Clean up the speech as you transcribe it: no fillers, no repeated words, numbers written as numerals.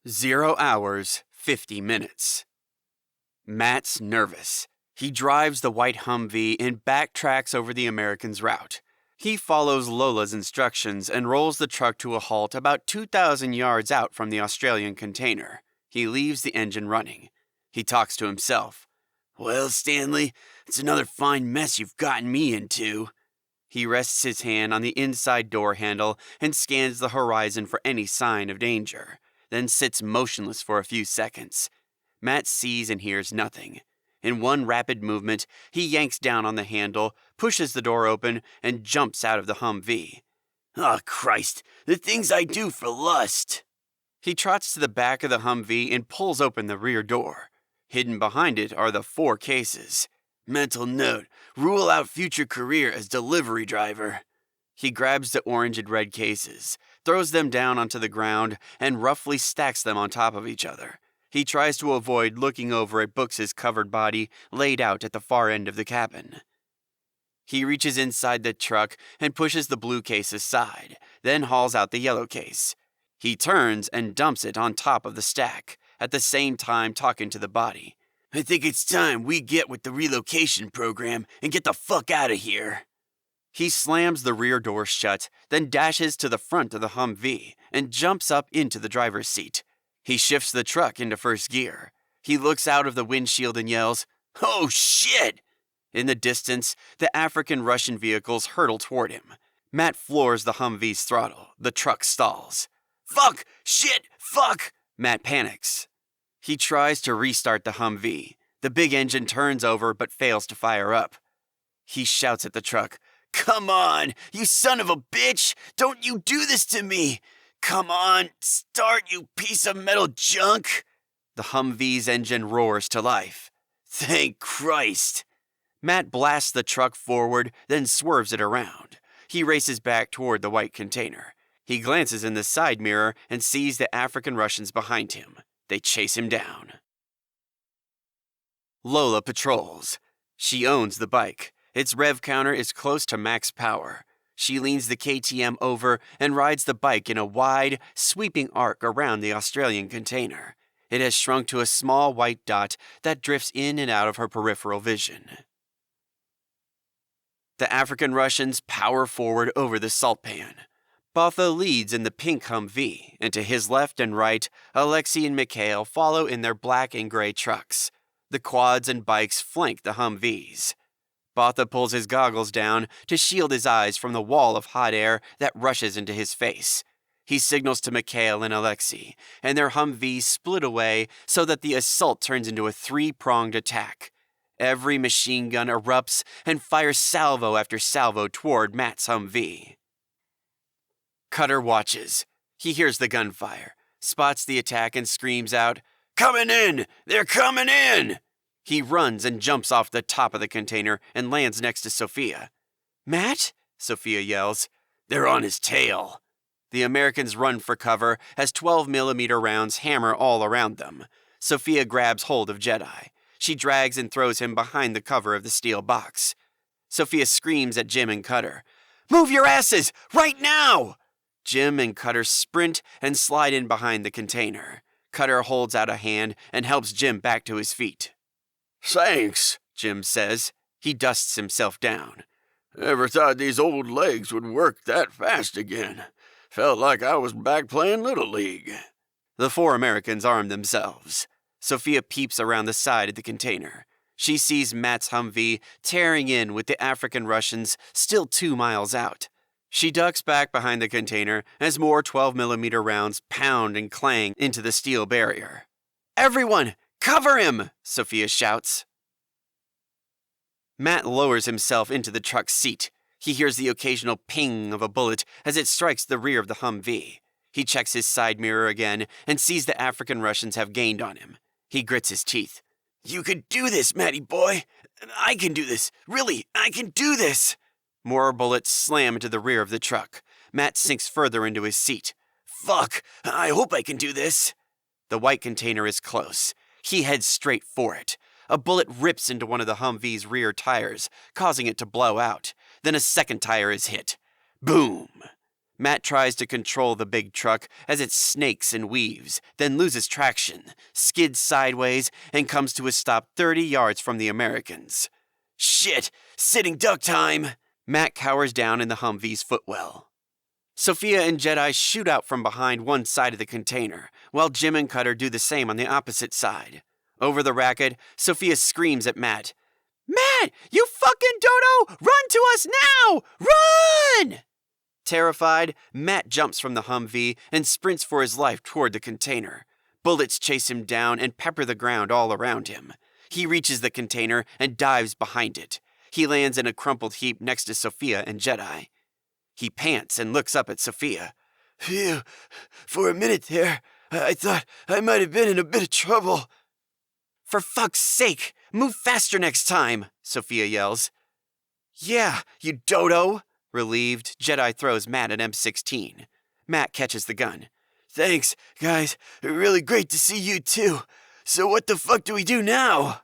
0 hours, 50 minutes. Matt's nervous. He drives the white Humvee and backtracks over the American's route. He follows Lola's instructions and rolls the truck to a halt about 2,000 yards out from the Australian container. He leaves the engine running. He talks to himself. "Well, Stanley, it's another fine mess you've gotten me into." He rests his hand on the inside door handle and scans the horizon for any sign of danger, then sits motionless for a few seconds. Matt sees and hears nothing. In one rapid movement, he yanks down on the handle, pushes the door open, and jumps out of the Humvee. "Oh, Christ, the things I do for lust!" He trots to the back of the Humvee and pulls open the rear door. Hidden behind it are the 4 cases. "Mental note, rule out future career as delivery driver." He grabs the orange and red cases, throws them down onto the ground, and roughly stacks them on top of each other. He tries to avoid looking over at Books' covered body laid out at the far end of the cabin. He reaches inside the truck and pushes the blue case aside, then hauls out the yellow case. He turns and dumps it on top of the stack, at the same time talking to the body. "I think it's time we get with the relocation program and get the fuck out of here." He slams the rear door shut, then dashes to the front of the Humvee and jumps up into the driver's seat. He shifts the truck into first gear. He looks out of the windshield and yells, "Oh shit!" In the distance, the African-Russian vehicles hurtle toward him. Matt floors the Humvee's throttle. The truck stalls. "Fuck! Shit! Fuck!" Matt panics. He tries to restart the Humvee. The big engine turns over but fails to fire up. He shouts at the truck, "Come on, you son of a bitch! Don't you do this to me! Come on, start, you piece of metal junk!" The Humvee's engine roars to life. "Thank Christ!" Matt blasts the truck forward, then swerves it around. He races back toward the white container. He glances in the side mirror and sees the African Russians behind him. They chase him down. Lola patrols. She owns the bike. Its rev counter is close to max power. She leans the KTM over and rides the bike in a wide, sweeping arc around the Australian container. It has shrunk to a small white dot that drifts in and out of her peripheral vision. The African Russians power forward over the salt pan. Botha leads in the pink Humvee, and to his left and right, Alexei and Mikhail follow in their black and gray trucks. The quads and bikes flank the Humvees. Botha pulls his goggles down to shield his eyes from the wall of hot air that rushes into his face. He signals to Mikhail and Alexei, and their Humvees split away so that the assault turns into a 3-pronged attack. Every machine gun erupts and fires salvo after salvo toward Matt's Humvee. Cutter watches. He hears the gunfire, spots the attack and screams out, "Coming in! They're coming in!" He runs and jumps off the top of the container and lands next to Sophia. "Matt?" Sophia yells. "They're on his tail." The Americans run for cover as 12mm rounds hammer all around them. Sophia grabs hold of Jedi. She drags and throws him behind the cover of the steel box. Sophia screams at Jim and Cutter, "Move your asses! Right now!" Jim and Cutter sprint and slide in behind the container. Cutter holds out a hand and helps Jim back to his feet. "Thanks," Jim says. He dusts himself down. "Never thought these old legs would work that fast again. Felt like I was back playing Little League." The 4 Americans arm themselves. Sophia peeps around the side of the container. She sees Matt's Humvee tearing in with the African Russians still 2 miles out. She ducks back behind the container as more 12mm rounds pound and clang into the steel barrier. "Everyone, cover him!" Sophia shouts. Matt lowers himself into the truck's seat. He hears the occasional ping of a bullet as it strikes the rear of the Humvee. He checks his side mirror again and sees the African Russians have gained on him. He grits his teeth. "You can do this, Matty boy! I can do this! Really, I can do this!" More bullets slam into the rear of the truck. Matt sinks further into his seat. "Fuck! I hope I can do this!" The white container is close. He heads straight for it. A bullet rips into one of the Humvee's rear tires, causing it to blow out. Then a second tire is hit. Boom! Matt tries to control the big truck as it snakes and weaves, then loses traction, skids sideways, and comes to a stop 30 yards from the Americans. Shit! Sitting duck time! Matt cowers down in the Humvee's footwell. Sophia and Jedi shoot out from behind one side of the container, while Jim and Cutter do the same on the opposite side. Over the racket, Sophia screams at Matt, "Matt, you fucking dodo! Run to us now! Run!" Terrified, Matt jumps from the Humvee and sprints for his life toward the container. Bullets chase him down and pepper the ground all around him. He reaches the container and dives behind it. He lands in a crumpled heap next to Sophia and Jedi. He pants and looks up at Sophia. "Phew, for a minute there, I thought I might have been in a bit of trouble." "For fuck's sake, move faster next time," Sophia yells. "Yeah, you dodo." Relieved, Jedi throws Matt an M16. Matt catches the gun. "Thanks, guys. Really great to see you too. So what the fuck do we do now?"